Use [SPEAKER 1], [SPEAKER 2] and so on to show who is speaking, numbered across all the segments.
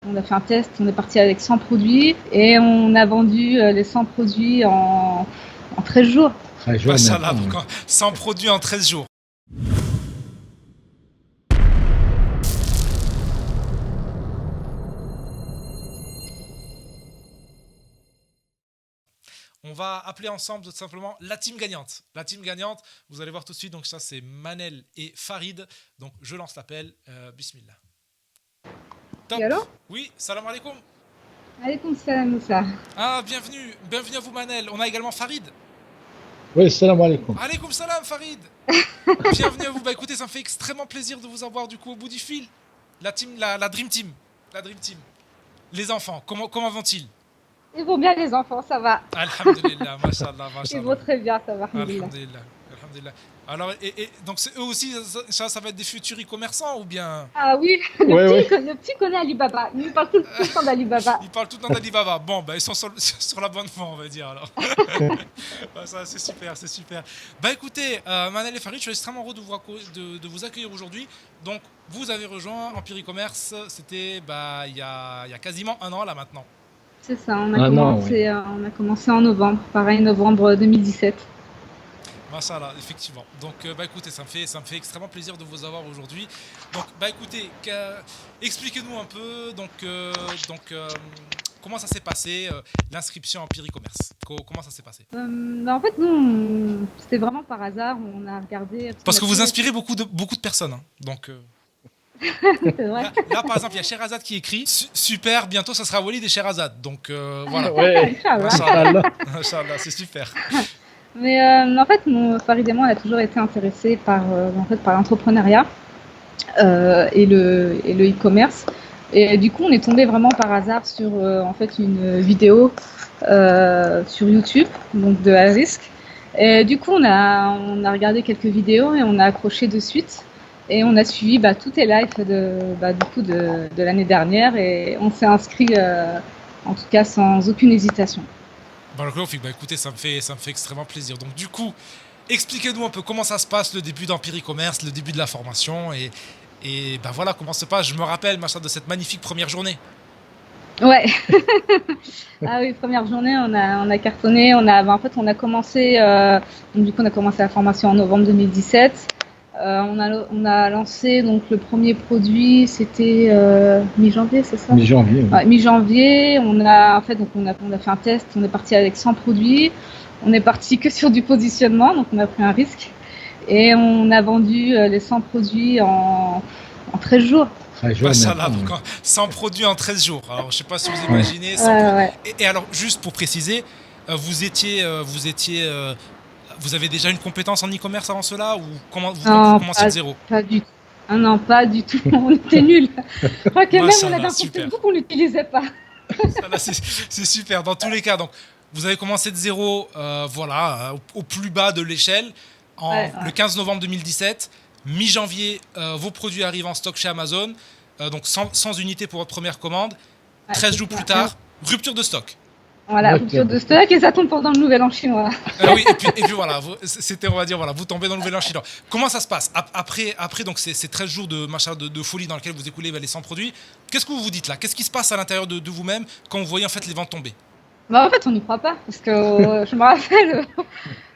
[SPEAKER 1] On a fait un test, on est parti avec 100 produits et on a vendu les 100 produits en 13 jours.
[SPEAKER 2] 13 jours
[SPEAKER 3] Machallah,
[SPEAKER 2] maintenant.
[SPEAKER 3] donc 100 produits en 13 jours. On va appeler ensemble tout simplement la team gagnante. La team gagnante, vous allez voir tout de suite, donc ça c'est Manel et Farid. Donc je lance l'appel, bismillah. Top.
[SPEAKER 1] Et allô?
[SPEAKER 3] Oui, salam alaikum.
[SPEAKER 1] Alaikum salam Moussa.
[SPEAKER 3] Ah, bienvenue à vous Manel. On a également Farid.
[SPEAKER 2] Oui, salam alaikum.
[SPEAKER 3] Alaikum salam Farid. Bienvenue à vous. Bah écoutez, ça me fait extrêmement plaisir de vous avoir du coup au bout du fil. La team, la Dream Team. La Dream Team. Les enfants, comment vont-ils?
[SPEAKER 1] Ils vont bien les enfants, ça va.
[SPEAKER 3] Alhamdulillah, mashallah,
[SPEAKER 1] Ils vont très bien, ça va.
[SPEAKER 3] Alhamdulillah. Alhamdulillah. Alors, donc c'est eux aussi, ça va être des futurs e-commerçants ou bien?
[SPEAKER 1] Ah oui, le petit connaît Alibaba. Il parle tout le temps d'Alibaba.
[SPEAKER 3] Ils parlent tout le temps d'Alibaba. Bon, bah ils sont sur la bonne voie, on va dire alors. Ouais, ça, c'est super, c'est super. Bah écoutez, Manel et Farid, je suis extrêmement heureux de vous accueillir aujourd'hui. Donc, vous avez rejoint Empire e-commerce, c'était il y a quasiment un an là maintenant.
[SPEAKER 1] C'est ça, on a commencé en novembre, pareil, novembre 2017.
[SPEAKER 3] Machallah, effectivement. Donc, écoutez, ça me fait extrêmement plaisir de vous avoir aujourd'hui. Donc, écoutez, expliquez-nous un peu, comment ça s'est passé, l'inscription en Empire e-commerce. Comment ça s'est passé?
[SPEAKER 1] En fait, nous, c'était vraiment par hasard, on a regardé...
[SPEAKER 3] Parce que vous inspirez beaucoup de personnes, hein. Donc...
[SPEAKER 1] C'est vrai.
[SPEAKER 3] Là, par exemple, il y a Sherazade qui écrit super, bientôt ça sera Walid et Sherazade. Donc voilà.
[SPEAKER 2] Ouais.
[SPEAKER 3] Inch'Allah, c'est super.
[SPEAKER 1] Mais en fait, Farid et moi, on a toujours été intéressés par l'entrepreneuriat et le e-commerce. Et du coup, on est tombé vraiment par hasard sur une vidéo sur YouTube, donc de Harisk. Et du coup, on a regardé quelques vidéos et on a accroché de suite. Et on a suivi tous les lives de l'année dernière et on s'est inscrit en tout cas sans aucune hésitation.
[SPEAKER 3] Écoutez, ça me fait extrêmement plaisir. Donc du coup, expliquez-nous un peu comment ça se passe le début d'Empire e-commerce, le début de la formation et voilà comment ça se passe. Je me rappelle de cette magnifique première journée.
[SPEAKER 1] Ouais. Ah oui, première journée, on a cartonné. On a commencé donc du coup on a commencé la formation en novembre 2017. On a lancé donc le premier produit, c'était mi-janvier, c'est ça?
[SPEAKER 2] Mi-janvier. Oui.
[SPEAKER 1] Ouais, mi-janvier. On a fait un test. On est parti avec 100 produits. On est parti que sur du positionnement, donc on a pris un risque et on a vendu les 100 produits en 13 jours.
[SPEAKER 3] Machallah, donc 100 produits en 13 jours. Alors je sais pas si vous imaginez.
[SPEAKER 1] Ouais.
[SPEAKER 3] Et alors juste pour préciser, vous avez déjà une compétence en e-commerce avant cela ou comment vous commencez de zéro?
[SPEAKER 1] Pas du tout. Ah non, pas du tout. On était nuls. Je crois que même on avait un compte Facebook qu'on n'utilisait pas.
[SPEAKER 3] C'est super. Dans tous les cas, donc vous avez commencé de zéro, au plus bas de l'échelle, le 15 novembre 2017. Mi-janvier, vos produits arrivent en stock chez Amazon, donc 100 unités pour votre première commande. 13 jours plus tard, rupture de stock.
[SPEAKER 1] Voilà, rupture de stock et ça tombe pendant le nouvel an chinois.
[SPEAKER 3] Oui, et puis voilà, c'était, on va dire, vous tombez dans le nouvel an chinois. Comment ça se passe après donc ces 13 jours de folie dans lesquels vous écoulez les 100 produits, qu'est-ce que vous vous dites là? Qu'est-ce qui se passe à l'intérieur de vous-même quand vous voyez en fait les ventes tomber?
[SPEAKER 1] En fait, on n'y croit pas parce que je me rappelle,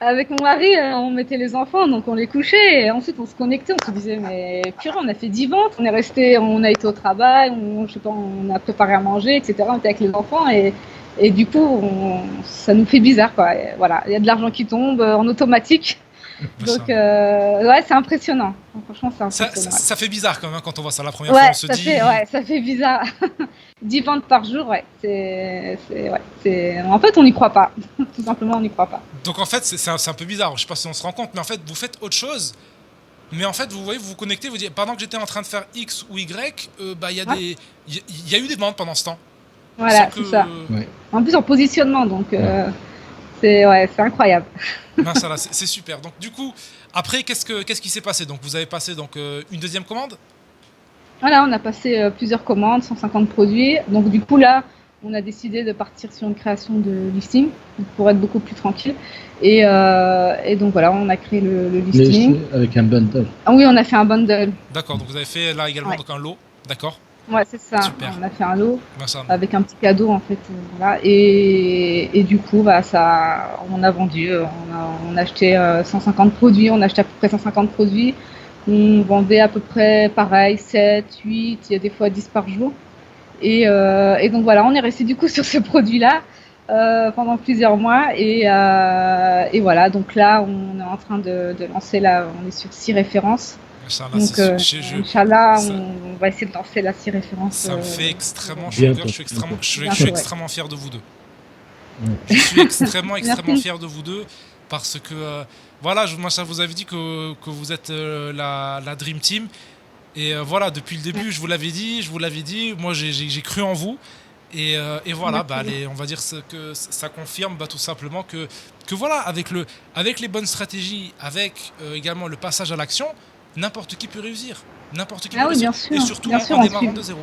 [SPEAKER 1] avec mon mari, on mettait les enfants, donc on les couchait et ensuite on se connectait, on se disait mais purée, on a fait 10 ventes, on a été au travail, on a préparé à manger, etc. On était avec les enfants et du coup, ça nous fait bizarre, quoi. Et voilà, il y a de l'argent qui tombe en automatique. Donc, c'est impressionnant. Franchement, c'est impressionnant.
[SPEAKER 3] Ça fait bizarre quand même quand on voit ça la première fois. On se dit.
[SPEAKER 1] Ça fait bizarre. 10 ventes par jour, En fait, on n'y croit pas. Tout simplement, on n'y croit pas.
[SPEAKER 3] Donc, en fait, c'est un peu bizarre. Je sais pas si on se rend compte, mais en fait, vous faites autre chose. Mais en fait, vous voyez, vous vous connectez, vous dites, pendant que j'étais en train de faire X ou Y, il y a eu des ventes pendant ce temps.
[SPEAKER 1] Voilà, c'est ça. Ouais. En plus, en positionnement, donc c'est incroyable.
[SPEAKER 3] Non, ça, là, c'est super. Donc, du coup, après, qu'est-ce qui s'est passé? Donc, vous avez passé une deuxième commande?
[SPEAKER 1] Voilà, on a passé plusieurs commandes, 150 produits. Donc, du coup, là, on a décidé de partir sur une création de listing pour être beaucoup plus tranquille. Et donc, voilà, on a créé le listing.
[SPEAKER 2] Avec un bundle.
[SPEAKER 1] Ah oui, on a fait un bundle.
[SPEAKER 3] D'accord, donc vous avez fait là également un lot. D'accord.
[SPEAKER 1] Ouais, c'est ça.
[SPEAKER 3] Super.
[SPEAKER 1] On a fait un lot
[SPEAKER 3] Machallah.
[SPEAKER 1] avec un petit cadeau en fait, voilà. Et du coup, bah ça, on a vendu, on a acheté 150 produits, on a acheté à peu près 150 produits. On vendait à peu près pareil, 7, 8, il y a des fois 10 par jour. Et donc voilà, on est resté du coup sur ce produit-là pendant plusieurs mois. Et voilà, donc là, on est en train de lancer là, on est sur 6 références.
[SPEAKER 3] Machallah,
[SPEAKER 1] Donc, Inch'Allah,
[SPEAKER 3] ça,
[SPEAKER 1] on va essayer de lancer la 6 références.
[SPEAKER 3] ça me fait extrêmement chaud au cœur.
[SPEAKER 2] Bientôt, bientôt.
[SPEAKER 3] Je suis
[SPEAKER 1] Bientôt, ouais.
[SPEAKER 3] extrêmement fier de vous deux.
[SPEAKER 2] Ouais.
[SPEAKER 3] Je suis extrêmement
[SPEAKER 1] Merci.
[SPEAKER 3] fier de vous deux parce que, voilà, moi, ça vous avez dit que vous êtes la Dream Team. Et voilà, depuis le début, je vous l'avais dit, moi j'ai cru en vous. Et voilà, bah,
[SPEAKER 1] Merci.
[SPEAKER 3] on va dire que ça confirme bah, tout simplement que voilà, avec les bonnes stratégies, avec également le passage à l'action, n'importe qui peut réussir. N'importe qui peut
[SPEAKER 1] Ah oui,
[SPEAKER 3] réussir. Et surtout
[SPEAKER 1] bien
[SPEAKER 3] en
[SPEAKER 1] sûr,
[SPEAKER 3] démarrant de zéro.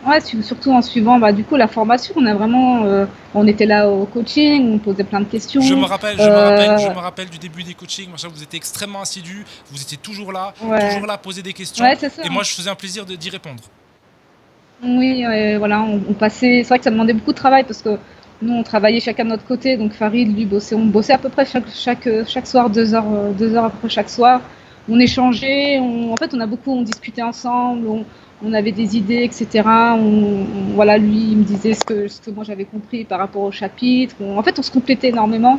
[SPEAKER 1] ouais, surtout en suivant, bah, du coup, la formation, on a vraiment, on était là au coaching, on posait plein de questions.
[SPEAKER 3] Je me rappelle du début des coachings, machin, vous étiez extrêmement assidus, vous étiez
[SPEAKER 1] Ouais,
[SPEAKER 3] toujours là à poser des questions,
[SPEAKER 1] ouais, c'est ça.
[SPEAKER 3] et moi je faisais un plaisir d'y répondre.
[SPEAKER 1] Oui, voilà, on passait. C'est vrai que ça demandait beaucoup de travail parce que nous, on travaillait chacun de notre côté. Donc Farid, lui, on bossait à peu près chaque soir, 2 heures, 2 heures à peu près chaque soir. On échangeait, en fait, on discutait ensemble, on avait des idées, etc. Voilà, lui, il me disait ce que moi j'avais compris par rapport au chapitre. En fait, on se complétait énormément.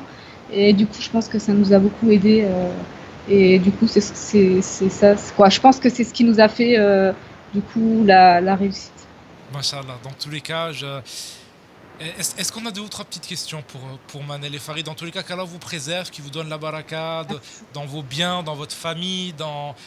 [SPEAKER 1] Et du coup, je pense que ça nous a beaucoup aidé. Et du coup, c'est ça, quoi. Je pense que c'est ce qui nous a fait, du coup, la réussite.
[SPEAKER 3] Machallah, dans tous les cas, est-ce qu'on a deux ou trois petites questions pour Manel et Farid? Dans tous les cas, qu'Allah vous préserve, qui vous donne la barakade
[SPEAKER 1] Merci.
[SPEAKER 3] dans vos biens, dans votre famille,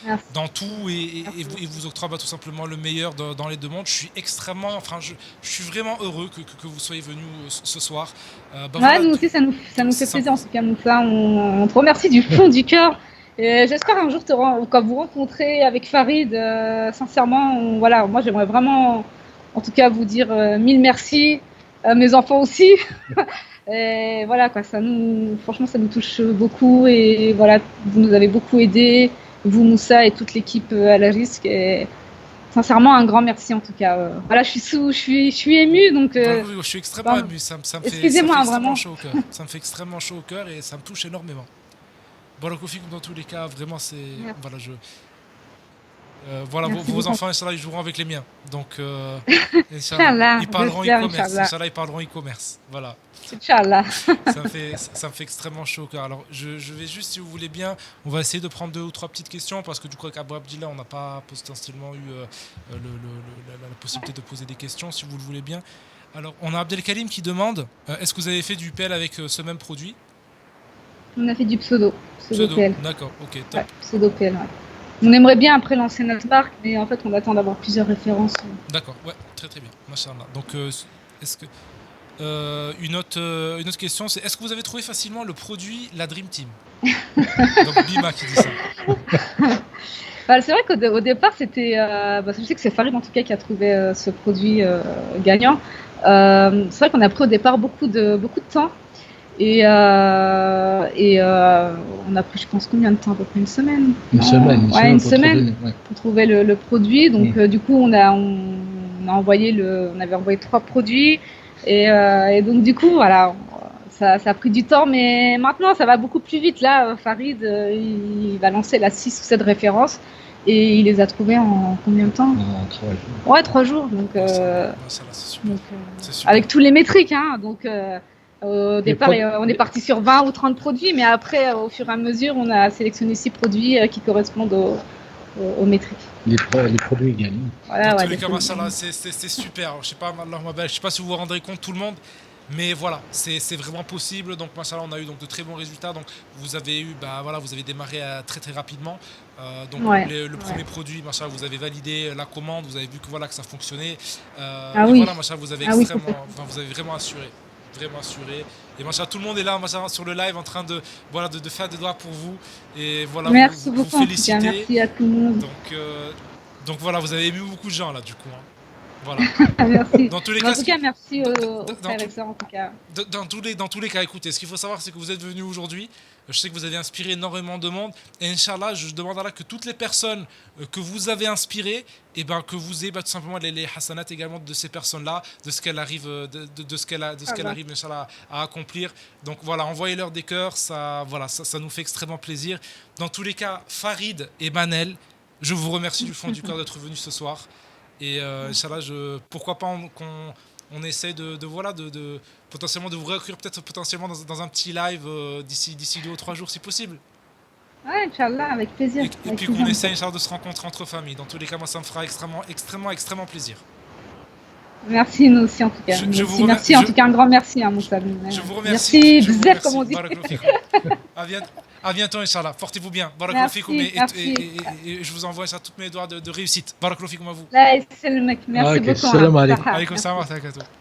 [SPEAKER 1] Merci.
[SPEAKER 3] dans tout,
[SPEAKER 1] Merci
[SPEAKER 3] et
[SPEAKER 1] beaucoup.
[SPEAKER 3] vous octroie bah, tout simplement le meilleur dans les deux mondes. Je suis extrêmement, enfin, je suis vraiment heureux que vous soyez venus ce soir. Bah
[SPEAKER 1] Ouais,
[SPEAKER 3] voilà,
[SPEAKER 1] nous aussi, ça nous fait
[SPEAKER 3] ça,
[SPEAKER 1] plaisir en tout cas, Moussa. On te remercie du fond du cœur. Et j'espère un jour quand vous rencontrer avec Farid. Sincèrement, voilà, moi j'aimerais vraiment, en tout cas, vous dire mille merci. Mes enfants aussi. Et voilà, quoi, franchement, ça nous touche beaucoup. Et voilà, vous nous avez beaucoup aidés, vous, Moussa, et toute l'équipe à la risque. Et sincèrement, un grand merci en tout cas. Voilà, je suis émue, donc
[SPEAKER 3] je suis extrêmement
[SPEAKER 1] bon,
[SPEAKER 3] ému, ça me fait
[SPEAKER 1] excusez-moi
[SPEAKER 3] extrêmement
[SPEAKER 1] vraiment.
[SPEAKER 3] chaud au cœur. Ça me fait extrêmement chaud au cœur et ça me touche énormément. Barakofi, dans tous les cas, vraiment,
[SPEAKER 1] Merci,
[SPEAKER 3] voilà, voilà,
[SPEAKER 1] merci
[SPEAKER 3] vos
[SPEAKER 1] beaucoup.
[SPEAKER 3] enfants, Inch'Allah, ils joueront avec les miens. Donc, Inch'Allah,
[SPEAKER 1] Inch'Allah,
[SPEAKER 3] ils parleront
[SPEAKER 1] j'espère,
[SPEAKER 3] e-commerce.
[SPEAKER 1] Inch'Allah.
[SPEAKER 3] Inch'Allah, ils parleront e-commerce. Voilà,
[SPEAKER 1] Inch'Allah.
[SPEAKER 3] ça me fait extrêmement chaud au cœur. Alors, je vais juste, si vous voulez bien, on va essayer de prendre deux ou trois petites questions parce que du coup, avec Abou Abdillah, on n'a pas potentiellement eu la possibilité de poser des questions, si vous le voulez bien. Alors, on a Abdelkarim qui demande est-ce que vous avez fait du PL avec ce même produit?
[SPEAKER 1] On a fait du pseudo
[SPEAKER 3] Pseudo,
[SPEAKER 1] PL.
[SPEAKER 3] d'accord, ok, top.
[SPEAKER 1] Ouais, pseudo PL, ouais. On aimerait bien après lancer notre marque, mais en fait, on attend d'avoir plusieurs références.
[SPEAKER 3] D'accord, ouais, très très bien, machallah. Donc, est-ce que une autre question, c'est est-ce que vous avez trouvé facilement le produit La Dream Team? Donc Bima qui dit ça.
[SPEAKER 1] Bah, c'est vrai au départ, c'était. Bah, je sais que c'est Farid en tout cas qui a trouvé ce produit gagnant. C'est vrai qu'on a pris au départ beaucoup de temps. On a pris, je pense, combien de temps? À peu près une semaine.
[SPEAKER 2] Une semaine,
[SPEAKER 1] Ouais, une
[SPEAKER 2] pour te
[SPEAKER 1] semaine
[SPEAKER 2] donner. Ouais.
[SPEAKER 1] pour trouver le produit. Donc, du coup, on avait envoyé 3 produits. Et donc, du coup, voilà, ça a pris du temps, mais maintenant, ça va beaucoup plus vite. Là, Farid, il va lancer la 6 ou 7 références. Et il les a trouvées en combien de temps?
[SPEAKER 2] En 3 jours.
[SPEAKER 1] Ouais, 3 jours. Donc,
[SPEAKER 3] Machallah, c'est super. C'est super.
[SPEAKER 1] avec tous les métriques, hein. Donc, au
[SPEAKER 2] Les
[SPEAKER 1] départ,
[SPEAKER 2] pro-
[SPEAKER 1] on est parti sur 20 ou 30 produits, mais après, au fur et à mesure, on a sélectionné 6 produits qui correspondent aux métriques.
[SPEAKER 2] Les produits gagnants.
[SPEAKER 1] Voilà,
[SPEAKER 3] Dans
[SPEAKER 1] ouais,
[SPEAKER 3] tous les
[SPEAKER 1] des
[SPEAKER 3] cas,
[SPEAKER 1] produits.
[SPEAKER 3] machallah, c'est super. Je sais pas, je sais pas si vous vous rendrez compte tout le monde, mais voilà, c'est vraiment possible. Donc, machallah, on a eu donc de très bons résultats. Donc, vous avez eu, bah voilà, vous avez démarré très très rapidement. Donc,
[SPEAKER 1] Ouais,
[SPEAKER 3] le
[SPEAKER 1] ouais.
[SPEAKER 3] premier produit, machallah, vous avez validé la commande, vous avez vu que voilà que ça fonctionnait.
[SPEAKER 1] Ah
[SPEAKER 3] Et
[SPEAKER 1] oui,
[SPEAKER 3] voilà, machallah, vous avez
[SPEAKER 1] ah oui,
[SPEAKER 3] extrêmement,
[SPEAKER 1] complètement.
[SPEAKER 3] enfin, vous avez vraiment assuré. Vraiment assuré. Et machallah, tout le monde est là, machallah, sur le live en train voilà, de faire des doigts pour vous. Et voilà,
[SPEAKER 1] Merci
[SPEAKER 3] vous
[SPEAKER 1] beaucoup en tout cas,
[SPEAKER 3] féliciter.
[SPEAKER 1] merci à tout le monde.
[SPEAKER 3] Donc, voilà, vous avez ému beaucoup de gens là, du coup. Hein. Voilà.
[SPEAKER 1] Merci.
[SPEAKER 3] Dans tous les
[SPEAKER 1] Mais en
[SPEAKER 3] cas,
[SPEAKER 1] tout cas, merci aux
[SPEAKER 3] dans
[SPEAKER 1] frères et sœurs, en tout cas.
[SPEAKER 3] dans tous les cas, écoutez, ce qu'il faut savoir, c'est que vous êtes venus aujourd'hui. Je sais que vous avez inspiré énormément de monde. Et Inch'Allah, je demande à Allah que toutes les personnes que vous avez inspirées, et ben, que vous ayez tout simplement les hasanat également de ces personnes-là, de ce qu'elles arrivent, de ce qu'elles arrivent, Inch'Allah, à accomplir. Donc voilà, envoyez-leur des cœurs, ça nous fait extrêmement plaisir. Dans tous les cas, Farid et Manel, je vous remercie du fond du cœur d'être venus ce soir. Et Inch'Allah, pourquoi pas on essaie de potentiellement de vous réaccueillir peut-être potentiellement dans un petit live d'ici 2 ou 3 jours si possible.
[SPEAKER 1] Ouais, Inch'Allah, avec plaisir.
[SPEAKER 3] Et puis qu'on essaie Inch'Allah de se rencontrer entre familles. Dans tous les cas, moi ça me fera extrêmement plaisir.
[SPEAKER 1] Merci, nous aussi, en tout cas. Merci, en tout cas, un grand merci, hein, Moussa.
[SPEAKER 3] Je vous remercie.
[SPEAKER 1] Merci, bzef, comme on dit.
[SPEAKER 3] À bientôt, Inch'Allah. Portez-vous bien.
[SPEAKER 1] Merci,
[SPEAKER 3] et je vous envoie toutes mes doigts de réussite. Barakallahu fikoum à vous.
[SPEAKER 1] Merci beaucoup.
[SPEAKER 2] Salam alaikum.
[SPEAKER 3] Alaykoum salam wa rahmatullahi wa barakatuh.